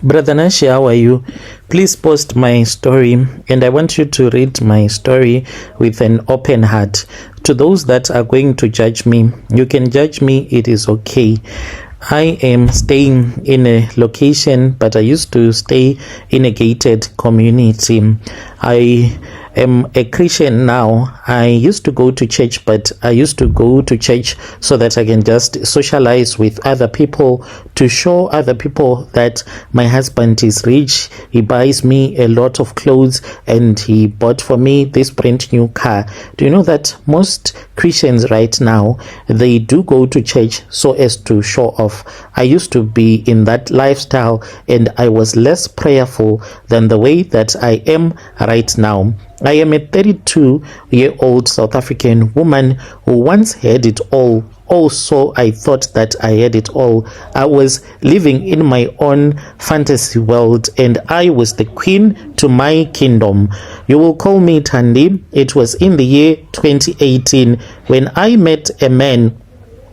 Brother Nashi, how are you? Please post my story, and I want you to read my story with an open heart. To those that are going to judge me, you can judge me, it is okay. I am staying in a location, but I used to stay in a gated community. I am a Christian now. I used to go to church, but I used to go to church so that I can just socialize with other people, to show other people that my husband is rich. He buys me a lot of clothes, and he bought for me this brand new car. Do you know that most Christians right now, they do go to church so as to show off? I used to be in that lifestyle, and I was less prayerful than the way that I am right now. I am a 32-year-old South African woman who once had it all. Also, I thought that I had it all. I was living in my own fantasy world, and I was the queen to my kingdom. You will call me Thandi. It was in the year 2018 when I met a man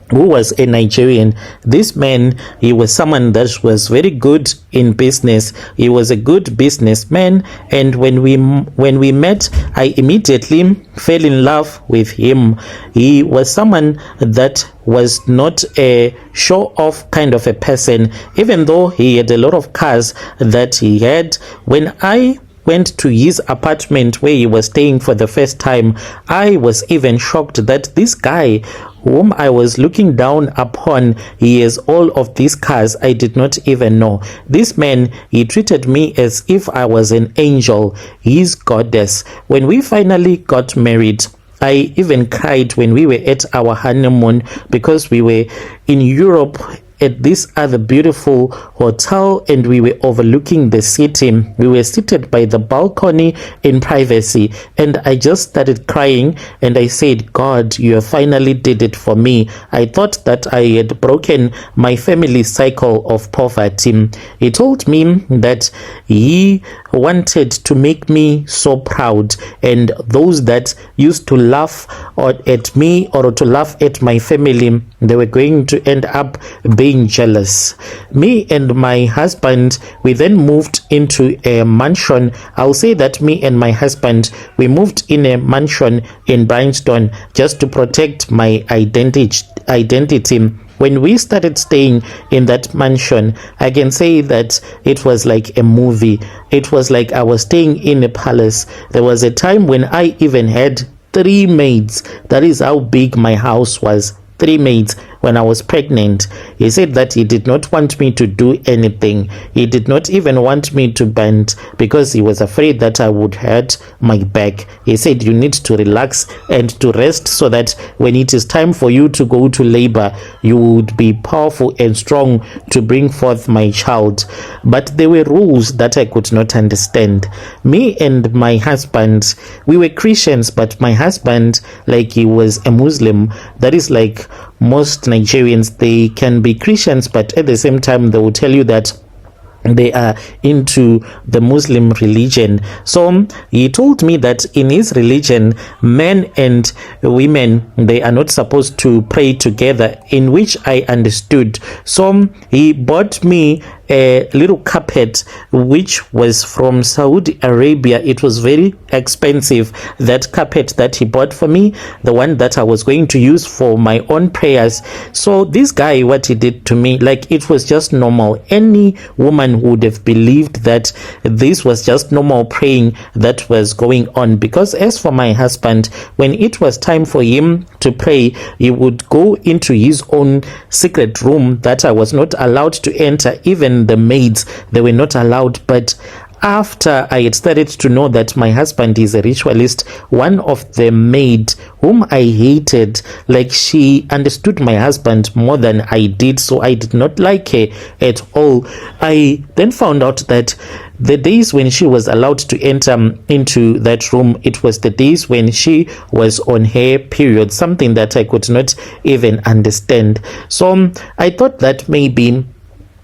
who was a Nigerian. This man, he was someone that was very good in business. He was a good businessman, and when we met, I immediately fell in love with him. He was someone that was not a show-off kind of a person, even though he had a lot of cars that he had. When I went to his apartment where he was staying for the first time, I was even shocked that this guy whom I was looking down upon, he has all of these cars. I did not even know. This man, he treated me as if I was an angel, his goddess. When we finally got married, I even cried when we were at our honeymoon, because we were in Europe at this other beautiful hotel, and we were overlooking the city. We were seated by the balcony in privacy, and I just started crying, and I said, God, you finally did it for me. I thought that I had broken my family cycle of poverty. He told me that he wanted to make me so proud, and those that used to laugh at me or to laugh at my family, they were going to end up being jealous. Me and my husband, we then moved into a mansion. I'll say that me and my husband, we moved in a mansion in Bryanston just to protect my identity. When we started staying in that mansion, I can say that it was like a movie. It was like I was staying in a palace. There was a time when I even had 3 maids. That is how big my house was. 3 maids. When I was pregnant, he said that he did not want me to do anything. He did not even want me to bend, because he was afraid that I would hurt my back. He said, you need to relax and to rest, so that when it is time for you to go to labor, you would be powerful and strong to bring forth my child. But there were rules that I could not understand. Me and my husband, we were Christians, but my husband, like, he was a Muslim. That is like most Nigerians, they can be Christians, but at the same time they will tell you that they are into the Muslim religion. So he told me that in his religion, men and women, they are not supposed to pray together, in which I understood. So he bought me a little carpet which was from Saudi Arabia. It was very expensive, that carpet that he bought for me, the one that I was going to use for my own prayers. So this guy, what he did to me, like, it was just normal. Any woman would have believed that this was just normal praying that was going on. Because as for my husband, when it was time for him to pray, he would go into his own secret room that I was not allowed to enter. Even the maids, they were not allowed. But after I had started to know that my husband is a ritualist, one of the maids whom I hated, like, she understood my husband more than I did, so I did not like her at all. I then found out that the days when she was allowed to enter into that room, it was the days when she was on her period, something that I could not even understand. So I thought that maybe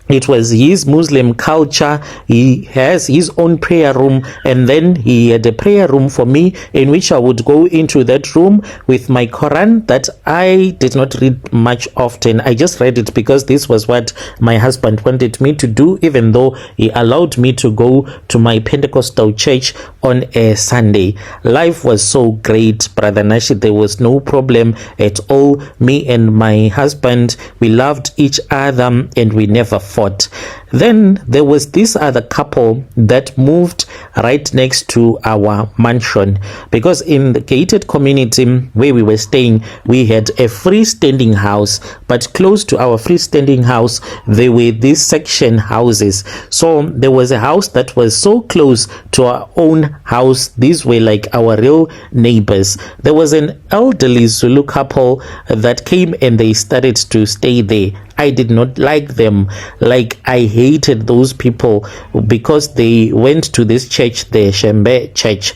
It was his Muslim culture. He has his own prayer room, and then he had a prayer room for me in which I would go into that room with my Quran that I did not read much often. I just read it because this was what my husband wanted me to do, even though he allowed me to go to my Pentecostal church on a Sunday. Life was so great, Brother Nashi. There was no problem at all. Me and my husband, we loved each other and we never fought. Then there was this other couple that moved right next to our mansion, because in the gated community where we were staying, we had a freestanding house, but close to our freestanding house there were these section houses. So there was a house that was so close to our own house. These were like our real neighbors. There was an elderly Zulu couple that came and they started to stay there. I did not like them. Like, I hated those people because they went to this church, the Shembe church,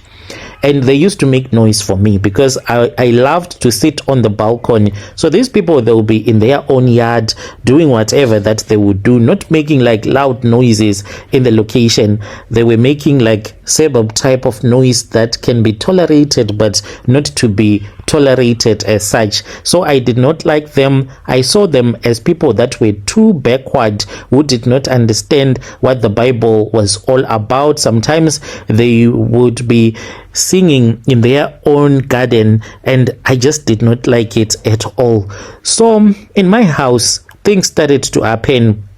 and they used to make noise for me because I loved to sit on the balcony. So these people, they'll be in their own yard doing whatever that they would do, not making like loud noises in the location. They were making like suburb type of noise that can be tolerated but not to be tolerated as such. So I did not like them. I saw them as people that were too backward, who did not understand what the Bible was all about. Sometimes they would be singing in their own garden, and I just did not like it at all. So in my house, things started to happen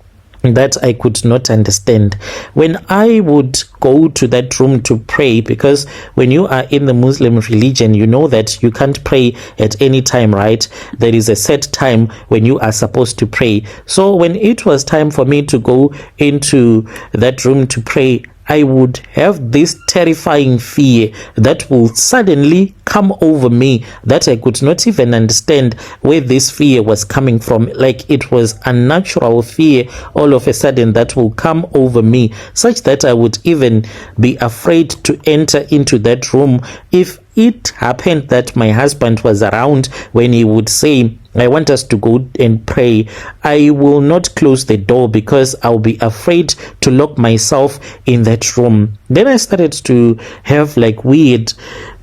that I could not understand. When I would go to that room to pray, because when you are in the Muslim religion, you know that you can't pray at any time, right? There is a set time when you are supposed to pray. So when it was time for me to go into that room to pray, I would have this terrifying fear that will suddenly come over me that I could not even understand where this fear was coming from. Like, it was a natural fear all of a sudden that will come over me, such that I would even be afraid to enter into that room. If it happened that my husband was around when he would say, I want us to go and pray, I will not close the door because I'll be afraid to lock myself in that room. Then I started to have like weird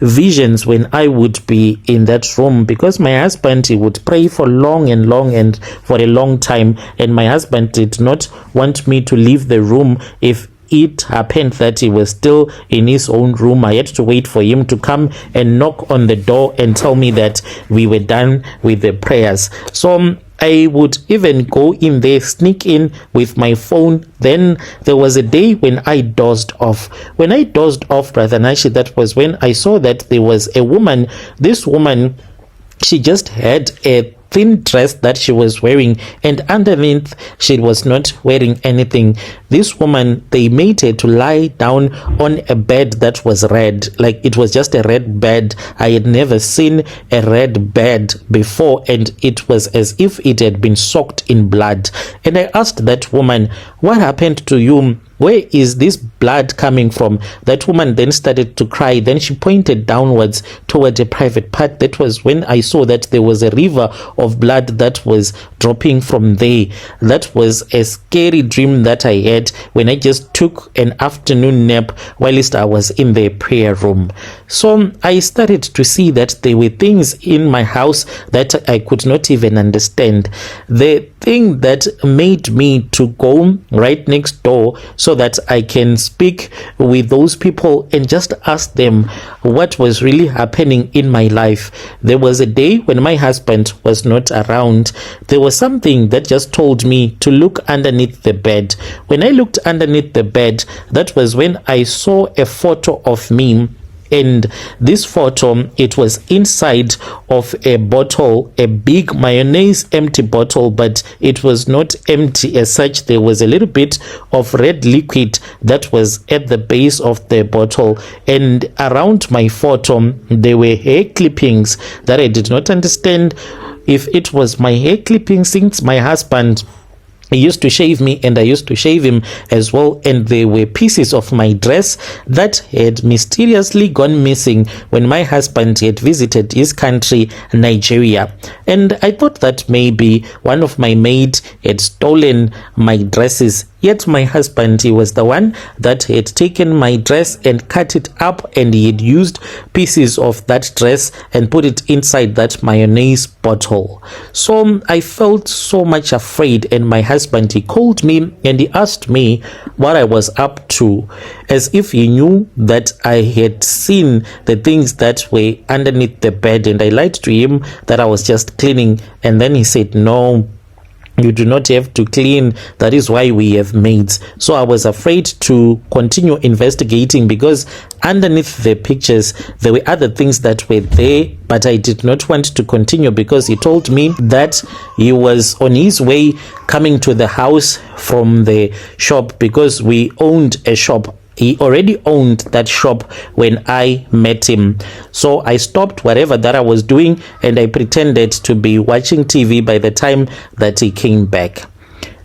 visions when I would be in that room, because my husband, he would pray for long and for a long time, and my husband did not want me to leave the room. If it happened that he was still in his own room, I had to wait for him to come and knock on the door and tell me that we were done with the prayers. So I would even go in there, sneak in with my phone. Then there was a day when I dozed off. When I dozed off, Brother Nashi, that was when I saw that there was a woman. This woman, she just had a thin dress that she was wearing, and underneath she was not wearing anything. This woman, they made her to lie down on a bed that was red. Like, it was just a red bed. I had never seen a red bed before, and it was as if it had been soaked in blood. And I asked that woman, what happened to you? Where is this blood coming from? That woman then started to cry. Then she pointed downwards toward a private part. That was when I saw that there was a river of blood that was dropping from there. That was a scary dream that I had when I just took an afternoon nap whilst I was in the prayer room. So I started to see that there were things in my house that I could not even understand. The thing that made me to go right next door so that I can speak with those people and just ask them what was really happening in my life. There was a day when my husband was not around. There was something that just told me to look underneath the bed. When I looked underneath the bed, that was when I saw a photo of me. And this photo, it was inside of a bottle, a big mayonnaise empty bottle, but it was not empty as such. There was a little bit of red liquid that was at the base of the bottle, and around my photo there were hair clippings that I did not understand if it was my hair clippings, since my husband, He used to shave me and I used to shave him as well, and there were pieces of my dress that had mysteriously gone missing when my husband had visited his country, Nigeria. And I thought that maybe one of my maids had stolen my dresses. Yet my husband, he was the one that had taken my dress and cut it up, and he had used pieces of that dress and put it inside that mayonnaise bottle. So I felt so much afraid, and my husband, he called me and he asked me what I was up to, as if he knew that I had seen the things that were underneath the bed, and I lied to him that I was just cleaning. And then he said, no, you do not have to clean. That is why we have maids. So I was afraid to continue investigating, because underneath the pictures there were other things that were there, but I did not want to continue because he told me that he was on his way coming to the house from the shop, because we owned a shop. He already owned that shop when I met him. So I stopped whatever that I was doing and I pretended to be watching TV by the time that he came back.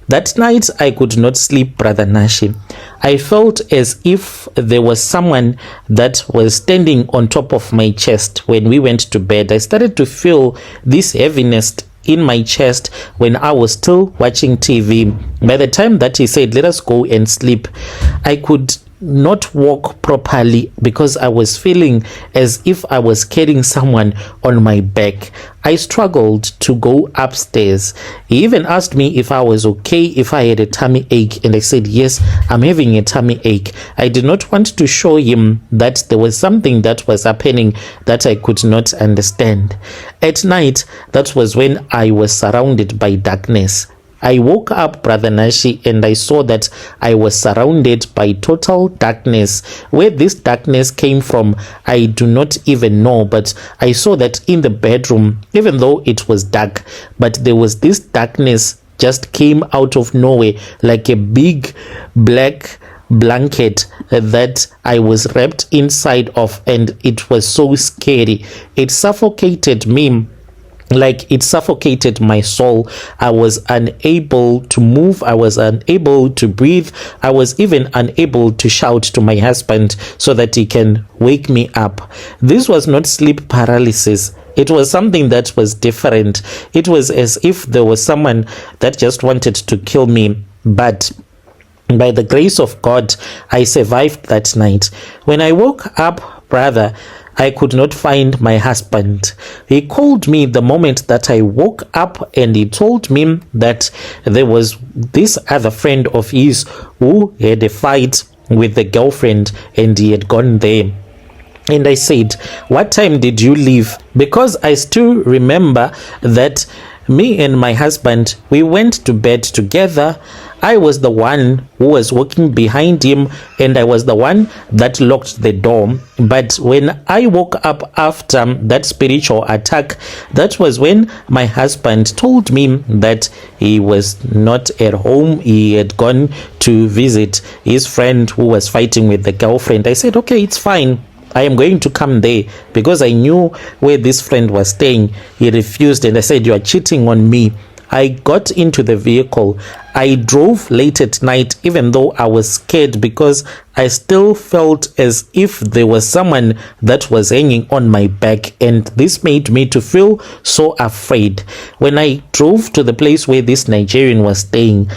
That night I could not sleep, Brother Nashi. I felt as if there was someone that was standing on top of my chest when we went to bed. I started to feel this heaviness in my chest when I was still watching TV. By the time that he said, let us go and sleep, I could not walk properly because I was feeling as if I was carrying someone on my back. I struggled to go upstairs. He even asked me if I was okay, if I had a tummy ache, and I said, yes, I'm having a tummy ache. I did not want to show him that there was something that was happening that I could not understand. At night, that was when I was surrounded by darkness. I woke up, Brother Nashi, and I saw that I was surrounded by total darkness. Where this darkness came from, I do not even know, but I saw that in the bedroom, even though it was dark, but there was this darkness just came out of nowhere, like a big black blanket that I was wrapped inside of, and it was so scary. It suffocated me. Like it suffocated my soul. I was unable to move. I was unable to breathe. I was even unable to shout to my husband so that he can wake me up. This was not sleep paralysis. It was something that was different. It was as if there was someone that just wanted to kill me. But by the grace of God, I survived that night. When I woke up, brother, I could not find my husband. He called me the moment that I woke up, and he told me that there was this other friend of his who had a fight with the girlfriend and he had gone there. And I said, what time did you leave? Because I still remember that me and my husband, we went to bed together. I was the one who was walking behind him, and I was the one that locked the door. But when I woke up after that spiritual attack, that was when my husband told me that he was not at home. He had gone to visit his friend who was fighting with the girlfriend. I said, okay, it's fine. I am going to come there, because I knew where this friend was staying. He refused, and I said, you are cheating on me. I got into the vehicle. I drove late at night, even though I was scared, because I still felt as if there was someone that was hanging on my back, and this made me to feel so afraid. When I drove to the place where this Nigerian was staying,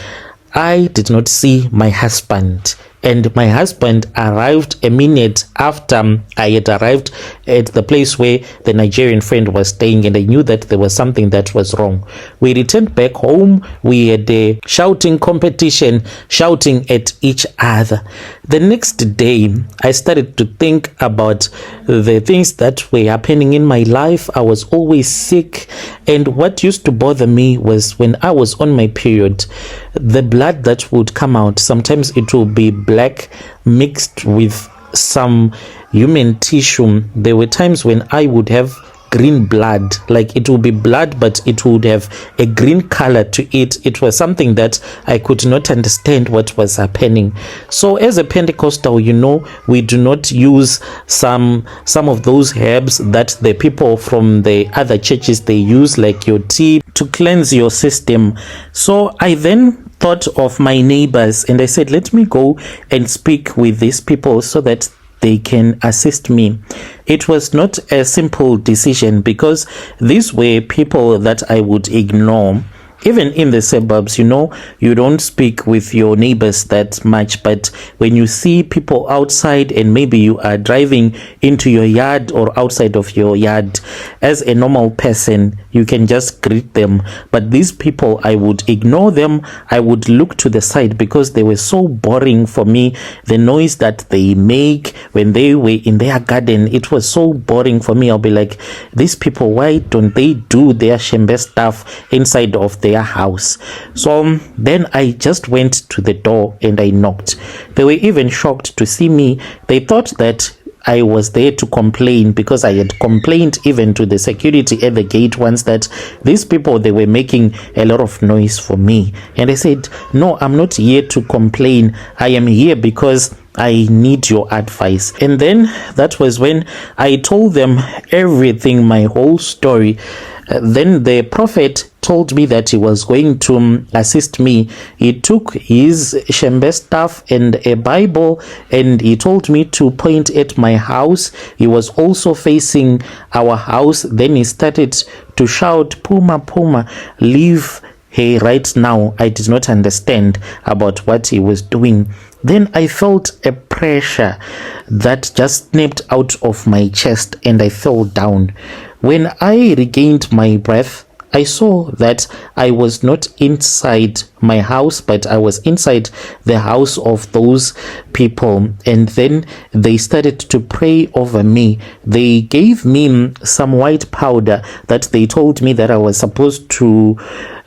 I did not see my husband. And my husband arrived a minute after I had arrived at the place where the Nigerian friend was staying, and I knew that there was something that was wrong. We returned back home. We had a shouting competition, shouting at each other. The next day, I started to think about the things that were happening in my life. I was always sick, and what used to bother me was when I was on my period, the blood that would come out, sometimes it will be black mixed with some human tissue. There were times when I would have green blood, like it would be blood, but it would have a green color to it. It was something that I could not understand what was happening. So as a Pentecostal, you know, we do not use some of those herbs that the people from the other churches they use, like your tea, to cleanse your system. So I then thought of my neighbors, and I said, let me go and speak with these people so that they can assist me. It was not a simple decision because these were people that I would ignore. Even in the suburbs, you don't speak with your neighbors that much, but when you see people outside and maybe you are driving into your yard or outside of your yard, as a normal person, you can just greet them. But these people, I would ignore them. I would look to the side because they were so boring for me. The noise that they make when they were in their garden, it was so boring for me. I'll be like, these people, why don't they do their Shembe stuff inside of their house? So then I just went to the door and I knocked. They were even shocked to see me. They thought that I was there to complain because I had complained even to the security at the gate once that these people, they were making a lot of noise for me. And I said, no, I'm not here to complain. I am here because I need your advice. And then that was when I told them everything, my whole story. Then the prophet told me that he was going to assist me. He took his Shembe staff and a Bible and he told me to point at my house. He was also facing our house. Then he started to shout, Puma, Puma, leave her right now. I did not understand about what he was doing. Then I felt a pressure that just snapped out of my chest and I fell down. When I regained my breath, I saw that I was not inside my house, but I was inside the house of those people. And then they started to pray over me. They gave me some white powder that they told me that I was supposed to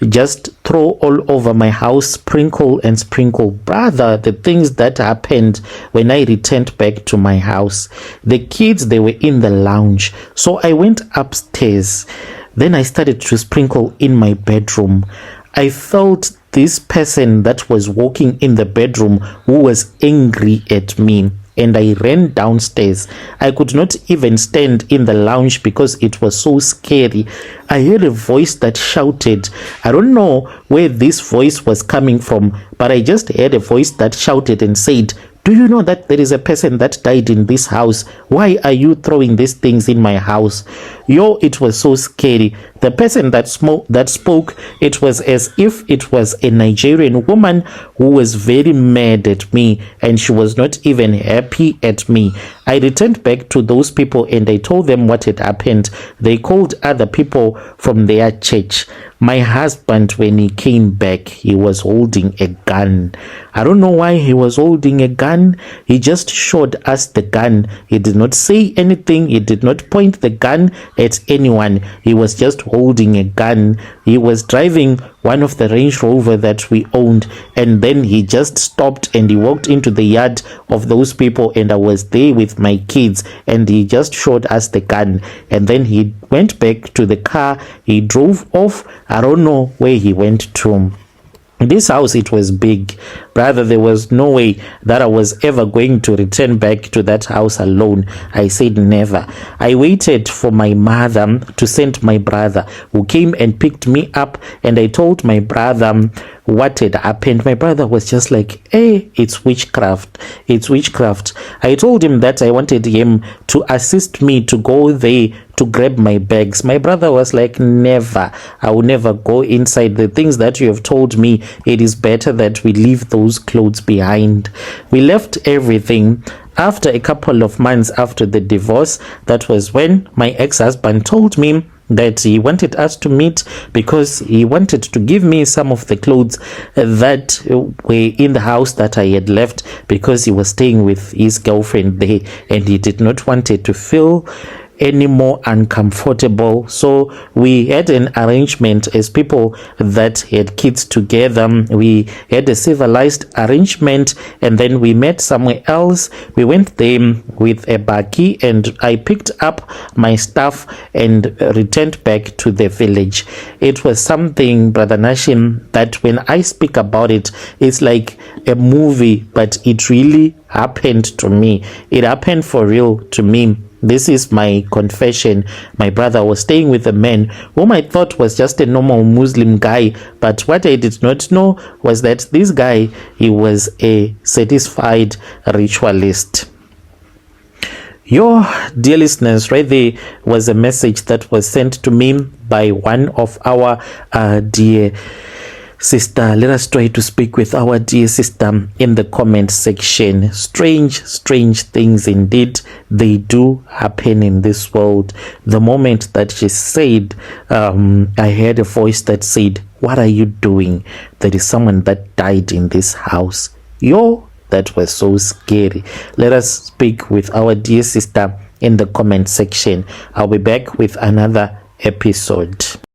just throw all over my house, sprinkle and sprinkle. Brother, the things that happened when I returned back to my house. The kids, they were in the lounge. So I went upstairs. Then I started to sprinkle in my bedroom. I felt this person that was walking in the bedroom who was angry at me. And I ran downstairs. I could not even stand in the lounge because it was so scary. I heard a voice that shouted. I don't know where this voice was coming from, but I just heard a voice that shouted and said, do you know that there is a person that died in this house? Why are you throwing these things in my house? Yo, it was so scary. The person that spoke, it was as if it was a Nigerian woman who was very mad at me and she was not even happy at me. I returned back to those people and I told them what had happened. They called other people from their church. My husband, when he came back, he was holding a gun. I don't know why he was holding a gun. He just showed us the gun. He did not say anything. He did not point the gun at anyone. He was just holding a gun. He was driving one of the Range Rover that we owned, and then he just stopped and he walked into the yard of those people, and I was there with my kids, and he just showed us the gun, and then he went back to the car. He drove off. I don't know where he went to. This house, it was big. Brother, there was no way that I was ever going to return back to that house alone. I said never. I waited for my mother to send my brother, who came and picked me up, and I told my brother what had happened. My brother was just like, hey, it's witchcraft. It's witchcraft. I told him that I wanted him to assist me to go there to grab my bags. My brother was like, never. I will never go inside. The things that you have told me, it is better that we leave those clothes behind. We left everything. After a couple of months after the divorce, that was when my ex-husband told me that he wanted us to meet because he wanted to give me some of the clothes that were in the house that I had left, because he was staying with his girlfriend there and he did not want it to feel any more uncomfortable. So we had an arrangement as people that had kids together. We had a civilized arrangement, and then we met somewhere else. We went there with a baki, and I picked up my stuff and returned back to the village. It was something, Brother Nashim, that when I speak about it, it's like a movie, but it really happened to me. It happened for real to me. This is my confession. My brother was staying with a man whom I thought was just a normal Muslim guy, but what I did not know was that this guy, he was a satisfied ritualist. Your dear listeners, right there was a message that was sent to me by one of our dear sister. Let us try to speak with our dear sister in the comment section. Strange things indeed, they do happen in this world. The moment that she said, I heard a voice that said, what are you doing? There is someone that died in this house. That was so scary. Let us speak with our dear sister in the comment section. I'll be back with another episode.